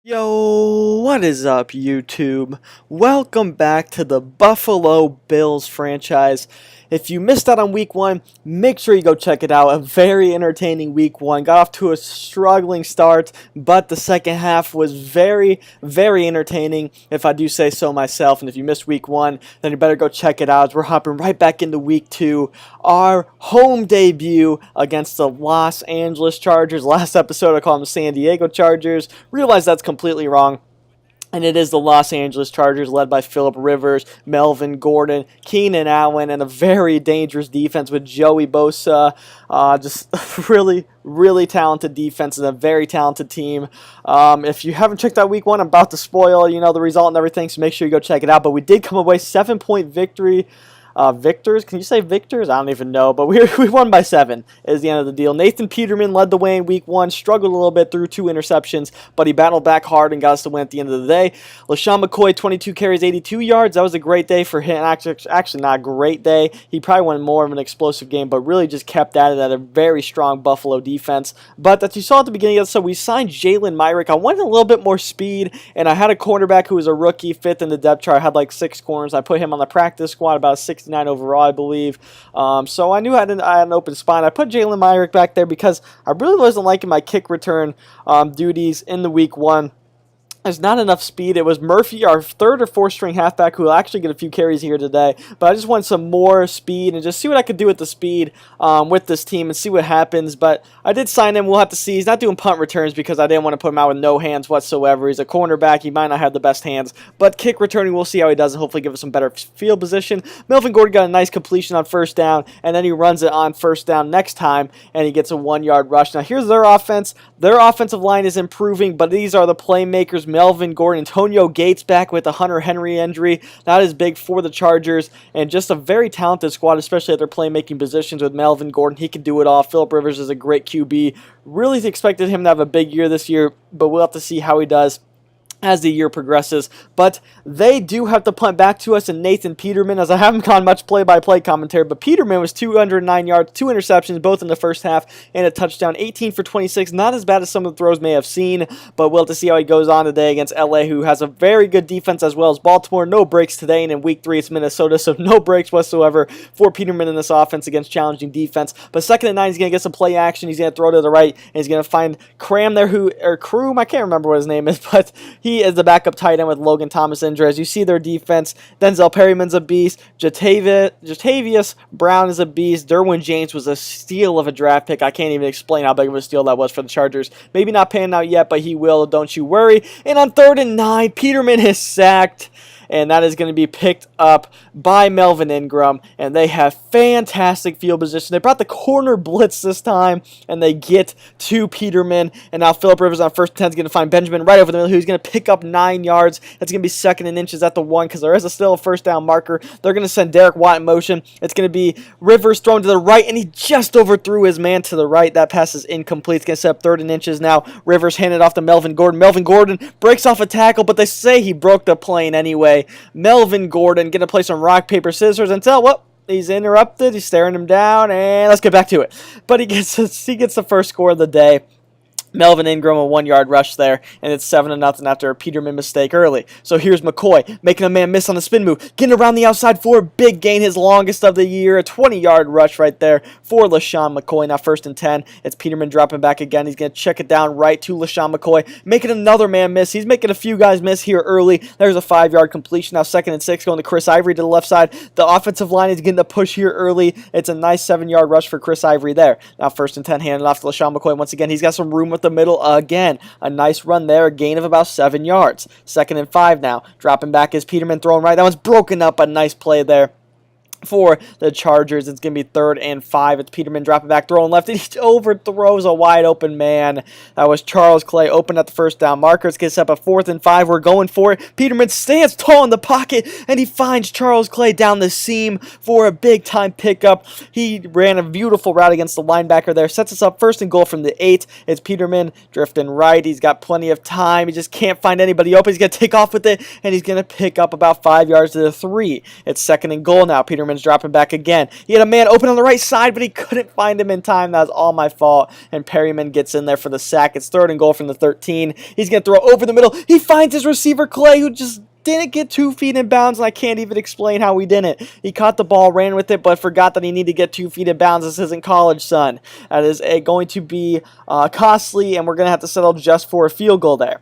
Yo, what is up, YouTube? Welcome back to the Buffalo Bills franchise. If you missed out on week one, make sure you go check it out. A very entertaining week one. Got off to a struggling start, but the second half was very entertaining, if I do say so myself. And if you missed week one, then you better go check it out. We're hopping right back into week two. Our home debut against the Los Angeles Chargers. Last episode I called them the San Diego Chargers. Realize that's completely wrong. And it is the Los Angeles Chargers led by Phillip Rivers, Melvin Gordon, Keenan Allen, and a very dangerous defense with Joey Bosa. Just really talented defense and a very talented team. If you haven't checked out week one, I'm about to spoil, the result and everything, so make sure you go check it out. But we did come away 7-point victory. Victors? Can you say victors? I don't even know, but we won by 7 is the end of the deal. Nathan Peterman led the way in week one, struggled a little bit through 2 interceptions, but he battled back hard and got us to win at the end of the day. LaShawn McCoy, 22 carries, 82 yards. That was a great day for him. Actually not a great day. He probably won more of an explosive game, but really just kept at it at a very strong Buffalo defense. But as you saw at the beginning of the episode, we signed Jalen Myrick. I wanted a little bit more speed, and I had a cornerback who was a rookie, 5th in the depth chart. I had like 6 corners. I put him on the practice squad, about a 69 overall, I believe. So I knew I had an open spot. I put Jalen Myrick back there because I really wasn't liking my kick return duties in the week one. There's not enough speed. It was Murphy, our 3rd or 4th string halfback, who will actually get a few carries here today. But I just want some more speed and just see what I could do with the speed with this team and see what happens. But I did sign him. We'll have to see. He's not doing punt returns because I didn't want to put him out with no hands whatsoever. He's a cornerback. He might not have the best hands. But kick returning, we'll see how he does and hopefully give us some better field position. Melvin Gordon got a nice completion on first down, and then he runs it on first down next time, and he gets a 1-yard rush. Now, here's their offense. Their offensive line is improving, but these are the playmakers. Melvin Gordon, Antonio Gates back with a Hunter Henry injury. That is big for the Chargers, and just a very talented squad, especially at their playmaking positions with Melvin Gordon. He can do it all. Phillip Rivers is a great QB. Really expected him to have a big year this year, but we'll have to see how he does as the year progresses. But they do have to punt back to us, and Nathan Peterman, as I haven't gone much play-by-play commentary, but Peterman was 209 yards, 2 interceptions, both in the first half, and a touchdown, 18 for 26. Not as bad as some of the throws may have seen, but we'll have to see how he goes on today against LA, who has a very good defense as well as Baltimore. No breaks today, and in week 3 it's Minnesota, so no breaks whatsoever for Peterman in this offense against challenging defense. But 2nd and 9, he's going to get some play action. He's going to throw to the right, and he's going to find Cram there, Kroom, I can't remember what his name is, but he is the backup tight end with Logan Thomas injured. As you see their defense, Denzel Perryman's a beast. Jatavius Brown is a beast. Derwin James was a steal of a draft pick. I can't even explain how big of a steal that was for the Chargers. Maybe not panning out yet, but he will. Don't you worry. And on 3rd and 9, Peterman is sacked, and that is going to be picked up by Melvin Ingram, and they have fantastic field position. They brought the corner blitz this time, and they get to Peterman, and now Phillip Rivers on 1st and 10 is going to find Benjamin right over the middle, who's going to pick up 9 yards. That's going to be 2nd and inches at the 1 because there is still a first down marker. They're going to send Derek Watt in motion. It's going to be Rivers thrown to the right, and he just overthrew his man to the right. That pass is incomplete. It's going to set up 3rd and inches now. Rivers handed off to Melvin Gordon. Melvin Gordon breaks off a tackle, but they say he broke the plane anyway. Melvin Gordon going to play some rock, paper, scissors until, well, he's interrupted. He's staring him down, and let's get back to it. But he gets the first score of the day. Melvin Ingram, a 1-yard rush there, and it's 7-0 after a Peterman mistake early. So here's McCoy making a man miss on the spin move, getting around the outside for a big gain, his longest of the year, a 20-yard rush right there for LaShawn McCoy. Now 1st and 10, it's Peterman dropping back again. He's going to check it down right to LaShawn McCoy, making another man miss. He's making a few guys miss here early. There's a 5-yard completion. Now 2nd and 6, going to Chris Ivory to the left side. The offensive line is getting the push here early. It's a nice 7-yard rush for Chris Ivory there. Now 1st and 10, handing off to LaShawn McCoy once again. He's got some room with the middle again. A nice run there, a gain of about 7 yards. 2nd and 5 now. Dropping back is Peterman, throwing right. That one's broken up. A nice play there for the Chargers. It's going to be 3rd and 5. It's Peterman dropping back, throwing left, and he overthrows a wide open man. That was Charles Clay, open at the first down marker. It gets up a 4th and 5. We're going for it. Peterman stands tall in the pocket, and he finds Charles Clay down the seam for a big-time pickup. He ran a beautiful route against the linebacker there. Sets us up 1st and goal from the 8. It's Peterman drifting right. He's got plenty of time. He just can't find anybody open. He's going to take off with it, and he's going to pick up about 5 yards to the 3. It's 2nd and goal now. Peterman Peterman's dropping back again. He had a man open on the right side, but he couldn't find him in time. That was all my fault. And Perryman gets in there for the sack. It's 3rd and goal from the 13. He's going to throw over the middle. He finds his receiver, Clay, who just didn't get 2 feet in bounds, and I can't even explain how he didn't. He caught the ball, ran with it, but forgot that he needed to get 2 feet in bounds. This isn't college, son. That is going to be costly, and we're going to have to settle just for a field goal there.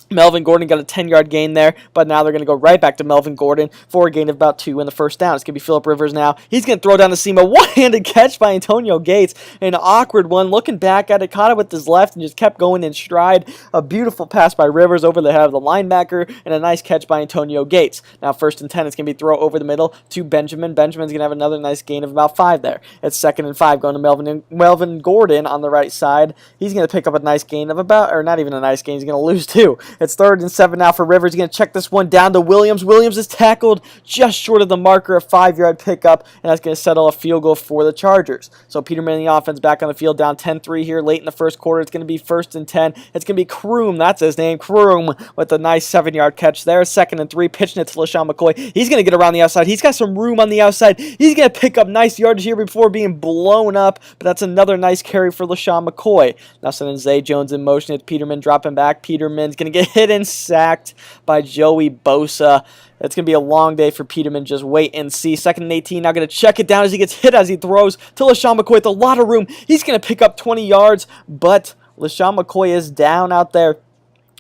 Melvin Gordon got a 10-yard gain there, but now they're going to go right back to Melvin Gordon for a gain of about 2 in the first down. It's going to be Phillip Rivers now. He's going to throw down the seam. A one-handed catch by Antonio Gates. An awkward one. Looking back at it, caught it with his left and just kept going in stride. A beautiful pass by Rivers over the head of the linebacker, and a nice catch by Antonio Gates. Now 1st and 10. It's going to be throw over the middle to Benjamin. Benjamin's going to have another nice gain of about 5 there. It's 2nd and 5 going to Melvin Gordon on the right side. He's going to pick up a nice gain of about, or not even a nice gain. He's going to lose 2. It's 3rd and 7 now for Rivers. He's going to check this one down to Williams. Williams is tackled just short of the marker, a 5-yard pickup, and that's going to settle a field goal for the Chargers. So Peterman and the offense back on the field, down 10-3 here late in the first quarter. It's going to be 1st and 10. It's going to be Kroom, that's his name, Kroom, with a nice 7-yard catch there. 2nd and 3, pitching it to LaShawn McCoy. He's going to get around the outside. He's got some room on the outside. He's going to pick up nice yardage here before being blown up, but that's another nice carry for LaShawn McCoy. Now sending Zay Jones in motion. It's Peterman dropping back. Peterman's going to get hit and sacked by Joey Bosa. It's going to be a long day for Peterman. Just wait and see. 2nd and 18. Now going to check it down as he gets hit as he throws to LaShawn McCoy with a lot of room. He's going to pick up 20 yards, but LaShawn McCoy is down out there,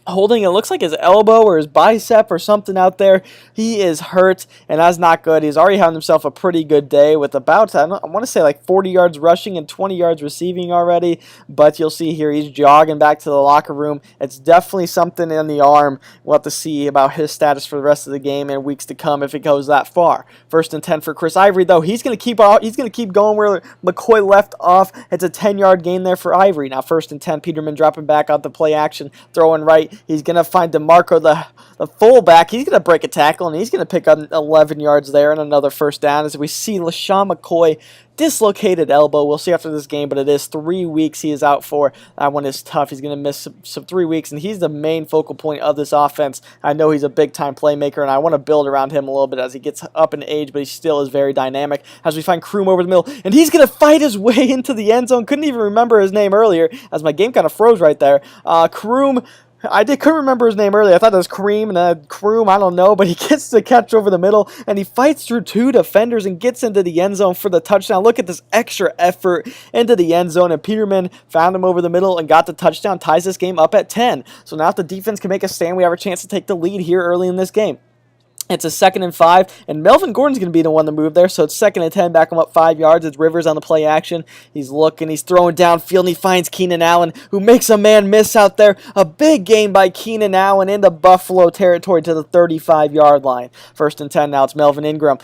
holding, it looks like his elbow or his bicep or something out there. He is hurt, and that's not good. He's already having himself a pretty good day with about, I want to say like 40 yards rushing and 20 yards receiving already, but you'll see here he's jogging back to the locker room. It's definitely something in the arm. We'll have to see about his status for the rest of the game and weeks to come if it goes that far. 1st and 10 for Chris Ivory, though. He's going to keep going where McCoy left off. It's a 10-yard gain there for Ivory. Now 1st and 10, Peterman dropping back out the play action, throwing right. He's going to find DeMarco, the fullback. He's going to break a tackle, and he's going to pick up 11 yards there and another 1st down as we see LaShawn McCoy dislocated elbow. We'll see after this game, but it is 3 weeks he is out for. That one is tough. He's going to miss some 3 weeks, and he's the main focal point of this offense. I know he's a big-time playmaker, and I want to build around him a little bit as he gets up in age, but he still is very dynamic. As we find Kroom over the middle, and he's going to fight his way into the end zone. Couldn't even remember his name earlier, as my game kind of froze right there. Kroom, couldn't remember his name earlier. I thought it was Cream and Kroom, I don't know, but he gets the catch over the middle, and he fights through 2 defenders and gets into the end zone for the touchdown. Look at this extra effort into the end zone, and Peterman found him over the middle and got the touchdown, ties this game up at 10. So now if the defense can make a stand, we have a chance to take the lead here early in this game. It's a 2nd and 5, and Melvin Gordon's going to be the one to move there, so it's 2nd and 10, back him up 5 yards. It's Rivers on the play action. He's looking, he's throwing downfield, and he finds Keenan Allen, who makes a man miss out there. A big game by Keenan Allen into Buffalo territory to the 35-yard line. 1st and 10 now, it's Melvin Ingram.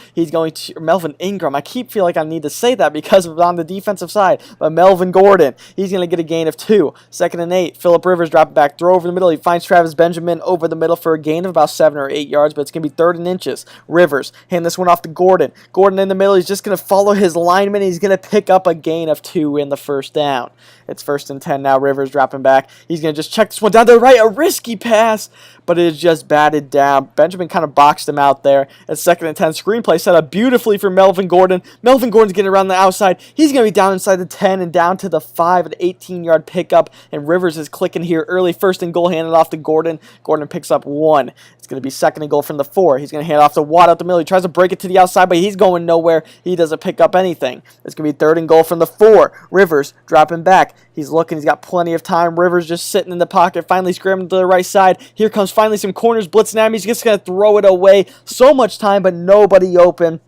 Melvin Ingram, I keep feeling like I need to say that because of on the defensive side, but Melvin Gordon, he's going to get a gain of 2. 2nd and 8, Phillip Rivers dropping back, throw over the middle. He finds Travis Benjamin over the middle for a gain of about 7 or 8 yards, but it's going to be 3rd and inches. Rivers, hand this one off to Gordon. Gordon in the middle, he's just going to follow his lineman. He's going to pick up a gain of 2 in the 1st down. It's 1st and 10 now. Rivers dropping back. He's going to just check this one down to the right. A risky pass, but it is just batted down. Benjamin kind of boxed him out there. It's 2nd and 10. Screenplay set up beautifully for Melvin Gordon. Melvin Gordon's getting around the outside. He's going to be down inside the 10 and down to the 5, an 18-yard pickup, and Rivers is clicking here early. 1st and goal, handed off to Gordon. Gordon picks up 1. It's going to be 2nd and goal from the 4. He's going to hand off to Watt out the middle. He tries to break it to the outside, but he's going nowhere. He doesn't pick up anything. It's going to be 3rd and goal from the 4. Rivers dropping back. He's looking. He's got plenty of time. Rivers just sitting in the pocket, finally scrambling to the right side. Here comes finally some corners blitzing at him. He's just going to throw it away. So much time, but nobody open.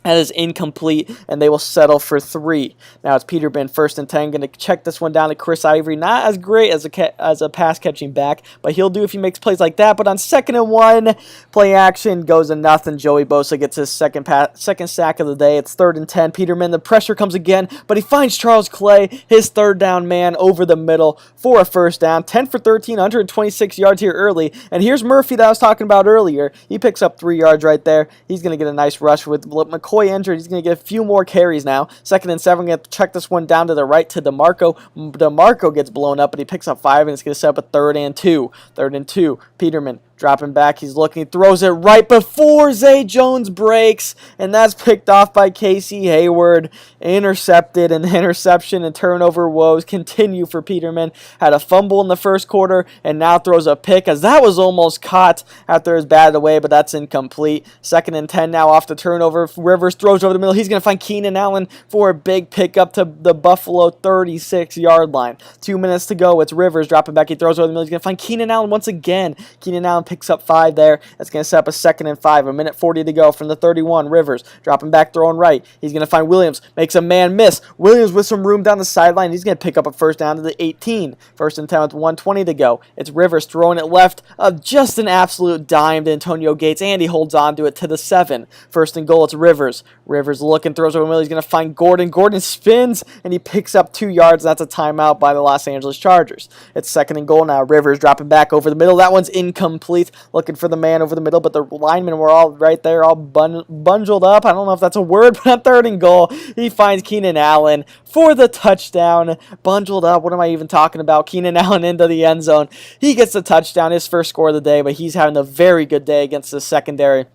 That is incomplete, and they will settle for 3. Now it's Peterman, 1st and 10, going to check this one down to Chris Ivory. Not as great as a pass-catching back, but he'll do if he makes plays like that. But on 2nd and 1, play action goes to nothing. Joey Bosa gets his second sack of the day. It's 3rd and 10. Peterman, the pressure comes again, but he finds Charles Clay, his 3rd down man, over the middle for a 1st down. 10 for 13, 126 yards here early. And here's Murphy that I was talking about earlier. He picks up 3 yards right there. He's going to get a nice rush with McCoy injured. He's going to get a few more carries now. 2nd and 7. Going to check this one down to the right to DeMarco. DeMarco gets blown up, but he picks up 5, and it's going to set up a 3rd and 2. 3rd and 2. Peterman Dropping back, he's looking, he throws it right before Zay Jones breaks, and that's picked off by Casey Hayward. Intercepted, and interception and turnover woes continue for Peterman. Had a fumble in the first quarter, and now throws a pick, as that was almost caught after his batted away, but that's incomplete. 2nd and 10 now off the turnover. Rivers throws over the middle. He's going to find Keenan Allen for a big pickup to the Buffalo 36-yard line. 2 minutes to go. It's Rivers dropping back. He throws over the middle. He's going to find Keenan Allen once again. Keenan Allen picks up 5 there. That's going to set up a 2nd and 5. A minute 40 to go from the 31. Rivers dropping back, throwing right. He's going to find Williams. Makes a man miss. Williams with some room down the sideline. He's going to pick up a first down to the 18. 1st and 10 with 1:20 to go. It's Rivers throwing it left of just an absolute dime to Antonio Gates, and he holds on to it to the 7. 1st and goal. It's Rivers. Rivers looking, throws over the middle. He's going to find Gordon. Gordon spins, and he picks up 2 yards. That's a timeout by the Los Angeles Chargers. It's 2nd and goal now. Rivers dropping back over the middle. That one's incomplete. Looking for the man over the middle, but the linemen were all right there, all bundled up. I don't know if that's a word, but on 3rd and goal, he finds Keenan Allen for the touchdown. Bundled up. What am I even talking about? Keenan Allen into the end zone. He gets the touchdown, his first score of the day, but he's having a very good day against the secondary.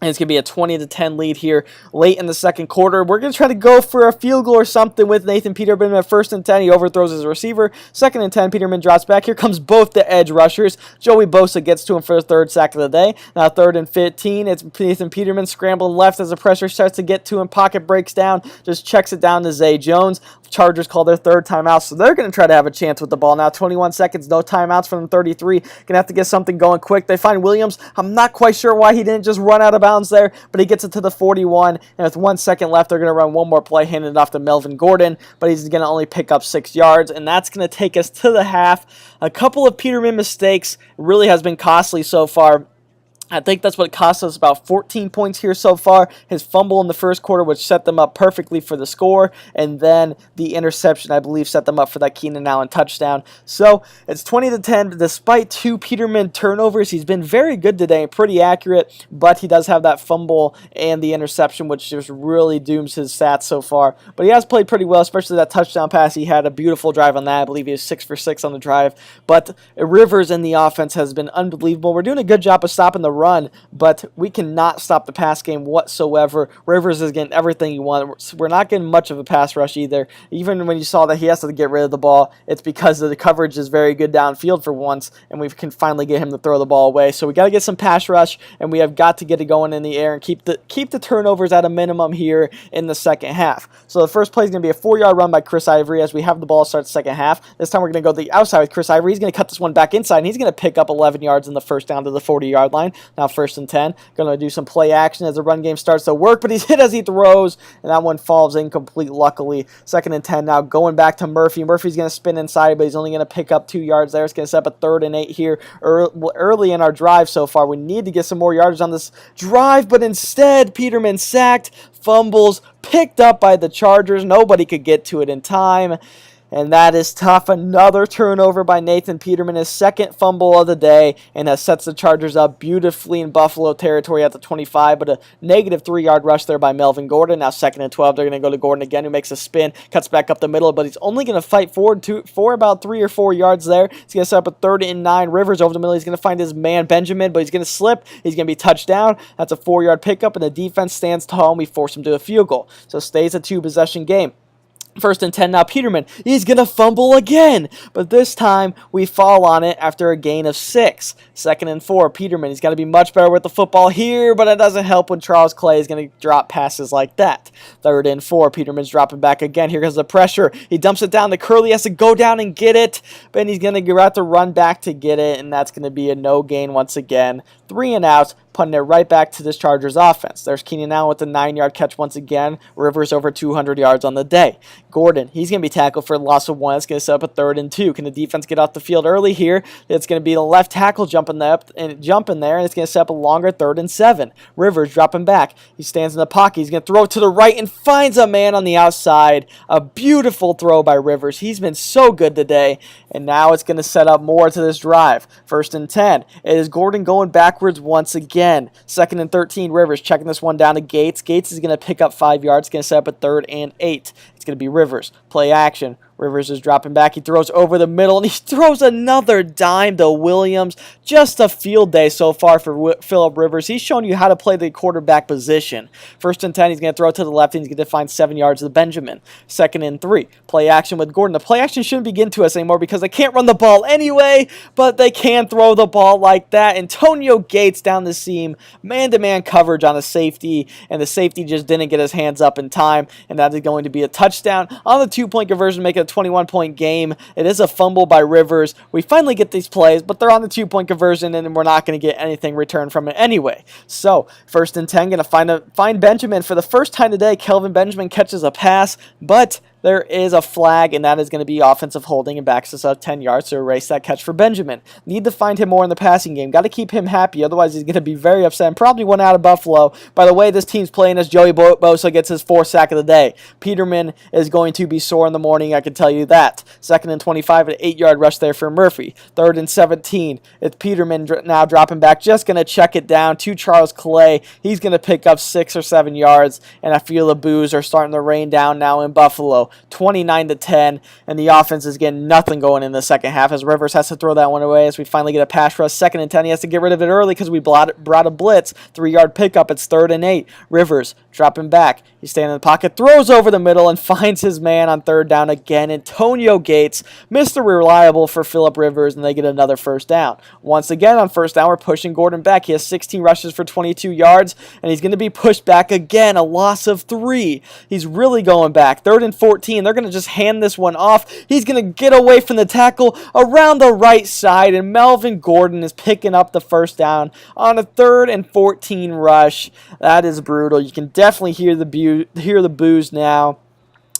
And it's going to be a 20-10 lead here late in the second quarter. We're going to try to go for a field goal or something with Nathan Peterman at 1st and 10. He overthrows his receiver. 2nd and 10, Peterman drops back. Here comes both the edge rushers. Joey Bosa gets to him for the 3rd sack of the day. Now 3rd and 15. It's Nathan Peterman scrambling left as the pressure starts to get to him. Pocket breaks down. Just checks it down to Zay Jones. Chargers call their 3rd timeout, so they're going to try to have a chance with the ball. Now 21 seconds, no timeouts from the 33. Going to have to get something going quick. They find Williams. I'm not quite sure why he didn't just run out of bounds there, but he gets it to the 41, and with 1 second left, they're going to run one more play, handing it off to Melvin Gordon, but he's going to only pick up 6 yards, and that's going to take us to the half. A couple of Peterman mistakes really has been costly so far. I think that's what cost us about 14 points here so far. His fumble in the first quarter, which set them up perfectly for the score, and then the interception, I believe, set them up for that Keenan Allen touchdown. So it's 20-10. Despite 2 Peterman turnovers, he's been very good today and pretty accurate, but he does have that fumble and the interception, which just really dooms his stats so far. But he has played pretty well, especially that touchdown pass. He had a beautiful drive on that. I believe he was 6 for 6 on the drive. But Rivers in the offense has been unbelievable. We're doing a good job of stopping the run, but we cannot stop the pass game whatsoever. Rivers is getting everything he wants. We're not getting much of a pass rush either. Even when you saw that he has to get rid of the ball, it's because the coverage is very good downfield for once, and we can finally get him to throw the ball away. So we got to get some pass rush, and we have got to get it going in the air and keep the turnovers at a minimum here in the second half. So the first play is going to be a 4-yard run by Chris Ivory as we have the ball start the second half. This time we're going to go the outside with Chris Ivory. He's going to cut this one back inside, and he's going to pick up 11 yards in the first down to the 40-yard line. Now 1st and 10. Going to do some play action as the run game starts to work, but he's hit as he throws, and that one falls incomplete, luckily. 2nd and 10 now, going back to Murphy. Murphy's going to spin inside, but he's only going to pick up 2 yards there. It's going to set up a 3rd and 8 here early in our drive so far. We need to get some more yardage on this drive, but instead, Peterman sacked, fumbles, picked up by the Chargers. Nobody could get to it in time. And that is tough. Another turnover by Nathan Peterman, his 2nd fumble of the day, and that sets the Chargers up beautifully in Buffalo territory at the 25, but a negative 3-yard rush there by Melvin Gordon. Now 2nd and 12, they're going to go to Gordon again, who makes a spin, cuts back up the middle, but he's only going to fight forward for about 3 or 4 yards there. He's going to set up a 3rd and 9. Rivers over the middle. He's going to find his man, Benjamin, but he's going to slip. He's going to be touched down. That's a 4-yard pickup, and the defense stands tall, and we force him to a field goal. So it stays a 2-possession game. 1st and 10 now, Peterman. He's going to fumble again, but this time we fall on it after a gain of 6. 2nd and 4, Peterman. He's got to be much better with the football here, but it doesn't help when Charles Clay is going to drop passes like that. 3rd and 4, Peterman's dropping back again. Here comes the pressure. He dumps it down to Curley. He has to go down and get it, but he's going to have to run back to get it, and that's going to be a no gain once again. 3 and out, punting it right back to this Chargers offense. There's Keenan Allen with a 9-yard catch once again. Rivers over 200 yards on the day. Gordon, he's going to be tackled for a loss of 1. It's going to set up a 3rd and 2. Can the defense get off the field early here? It's going to be the left tackle jumping there, and it's going to set up a longer 3rd and 7. Rivers dropping back. He stands in the pocket. He's going to throw it to the right and finds a man on the outside. A beautiful throw by Rivers. He's been so good today, and now it's going to set up more to this drive. 1st and 10. It is Gordon going backwards once again. 2nd and 13. Rivers checking this one down to Gates. Gates is going to pick up 5 yards. It's going to set up a 3rd and 8. It's It's going to be Rivers. Play action. Rivers is dropping back. He throws over the middle, and he throws another dime to Williams. Just a field day so far for Phillip Rivers. He's shown you how to play the quarterback position. 1st and 10, he's going to throw to the left, and he's going to find 7 yards to Benjamin. 2nd and 3. Play action with Gordon. The play action shouldn't be getting to us anymore because they can't run the ball anyway, but they can throw the ball like that. Antonio Gates down the seam, man-to-man coverage on a safety, and the safety just didn't get his hands up in time, and that is going to be a touchdown on the 2-point conversion, make it a 21-point game. It is a fumble by Rivers. We finally get these plays, but they're on the 2-point conversion, and we're not going to get anything returned from it anyway. So, 1st and 10, going to find Benjamin. For the first time today, Kelvin Benjamin catches a pass, but there is a flag, and that is going to be offensive holding and backs us up 10 yards to erase that catch for Benjamin. Need to find him more in the passing game. Got to keep him happy, otherwise he's going to be very upset and probably one out of Buffalo. By the way, this team's playing as Joey Bosa gets his 4th sack of the day. Peterman is going to be sore in the morning, I can tell you that. 2nd and 25, an 8-yard rush there for Murphy. 3rd and 17, it's Peterman now dropping back, just going to check it down to Charles Clay. He's going to pick up 6 or 7 yards, and I feel the boos are starting to rain down now in Buffalo. 29-10, and the offense is getting nothing going in the second half as Rivers has to throw that one away as we finally get a pass rush. 2nd and 10, he has to get rid of it early because we brought a blitz. 3-yard pickup, it's 3rd and 8. Rivers dropping back. He's standing in the pocket, throws over the middle, and finds his man on 3rd down again. Antonio Gates, Mr. Reliable for Phillip Rivers, and they get another 1st down. Once again on 1st down, we're pushing Gordon back. He has 16 rushes for 22 yards, and he's going to be pushed back again, a loss of 3. He's really going back. 3rd and 14. They're going to just hand this one off. He's going to get away from the tackle around the right side, and Melvin Gordon is picking up the 1st down on a 3rd and 14 rush. That is brutal. You can definitely hear the boos now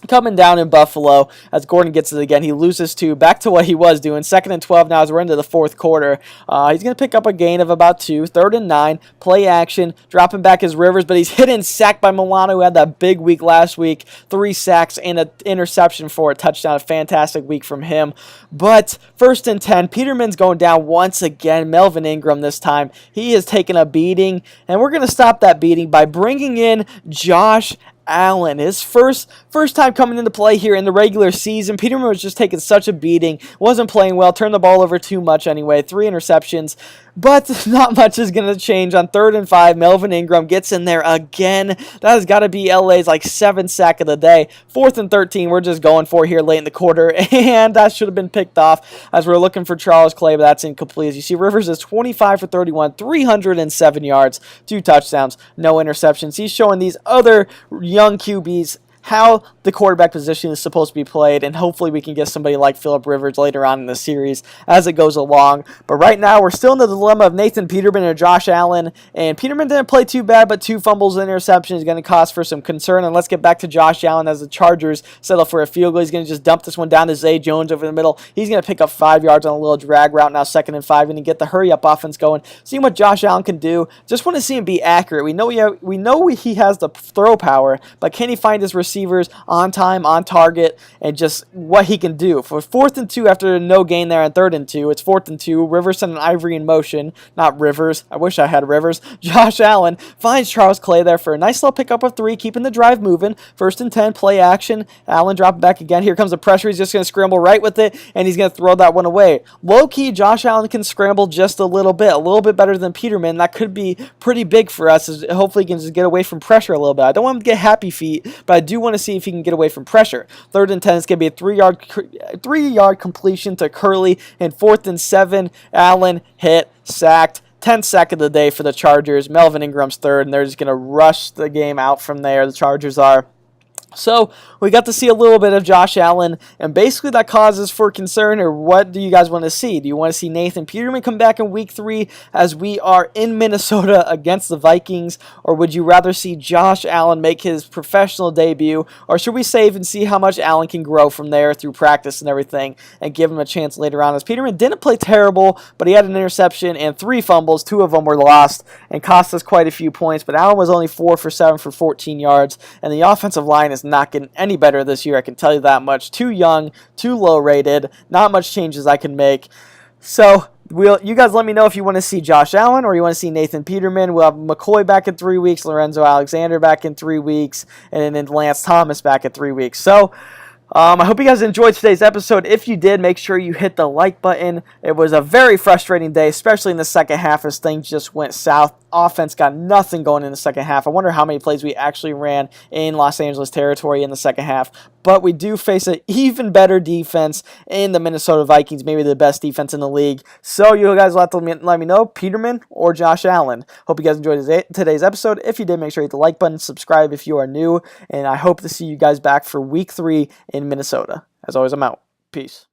coming down in Buffalo as Gordon gets it again. He loses 2, back to what he was doing. 2nd and 12 now as we're into the 4th quarter. He's going to pick up a gain of about 2. 3rd and 9, play action, dropping back his Rivers, but he's hit and sacked by Milano, who had that big week last week. 3 sacks and an interception for a touchdown. A fantastic week from him. But 1st and 10, Peterman's going down once again. Melvin Ingram this time. He has taken a beating, and we're going to stop that beating by bringing in Josh Allen. His first time coming into play here in the regular season. Peterman was just taking such a beating. Wasn't playing well. Turned the ball over too much anyway. 3 interceptions. But not much is going to change on 3rd and 5. Melvin Ingram gets in there again. That has got to be LA's 7th sack of the day. 4th and 13 we're just going for here late in the quarter. And that should have been picked off as we're looking for Charles Clay, but that's incomplete. As you see, Rivers is 25 for 31, 307 yards, 2 touchdowns, no interceptions. He's showing these other young QBs how the quarterback position is supposed to be played, and hopefully we can get somebody like Phillip Rivers later on in the series as it goes along. But right now, we're still in the dilemma of Nathan Peterman or Josh Allen, and Peterman didn't play too bad, but 2 fumbles and interceptions is going to cause for some concern. And let's get back to Josh Allen as the Chargers settle for a field goal. He's going to just dump this one down to Zay Jones over the middle. He's going to pick up 5 yards on a little drag route, now 2nd and 5, and get the hurry-up offense going. Seeing what Josh Allen can do. Just want to see him be accurate. We know he has the throw power, but can he find his receivers on time, on target, and just what he can do. For 4th and 2 after no gain there on 3rd and 2, it's 4th and 2. Rivers and Ivory in motion. Not Rivers. I wish I had Rivers. Josh Allen finds Charles Clay there for a nice little pickup of 3, keeping the drive moving. 1st and 10, play action. Allen dropping back again. Here comes the pressure. He's just going to scramble right with it, and he's going to throw that one away. Low-key, Josh Allen can scramble just a little bit better than Peterman. That could be pretty big for us. Hopefully he can just get away from pressure a little bit. I don't want him to get happy feet, but I do want to see if he can get away from pressure. 3rd and 10 is going to be a 3-yard completion to Curley, and 4th and 7, Allen hit, sacked. 10th sack of the day for the Chargers. Melvin Ingram's 3rd, and they're just going to rush the game out from there. The Chargers are. So we got to see a little bit of Josh Allen, and basically that causes for concern. Or what do you guys want to see? Do you want to see Nathan Peterman come back in week 3 as we are in Minnesota against the Vikings, or would you rather see Josh Allen make his professional debut, or should we save and see how much Allen can grow from there through practice and everything and give him a chance later on? As Peterman didn't play terrible, but he had an interception and 3 fumbles. 2 of them were lost and cost us quite a few points, but Allen was only 4 for 7 for 14 yards, and the offensive line is not getting any better this year, I can tell you that much. Too young, too low rated, not much changes I can make. So you guys let me know if you want to see Josh Allen or you want to see Nathan Peterman. We'll have McCoy back in 3 weeks, Lorenzo Alexander back in 3 weeks, and then Lance Thomas back in 3 weeks. So I hope you guys enjoyed today's episode. If you did, make sure you hit the like button. It was a very frustrating day, especially in the second half as things just went south. Offense got nothing going in the second half. I wonder how many plays we actually ran in Los Angeles territory in the second half. But we do face an even better defense in the Minnesota Vikings, maybe the best defense in the league. So you guys will have to let me know, Peterman or Josh Allen. Hope you guys enjoyed today's episode. If you did, make sure you hit the like button, subscribe if you are new, and I hope to see you guys back for Week 3 in Minnesota. As always, I'm out. Peace.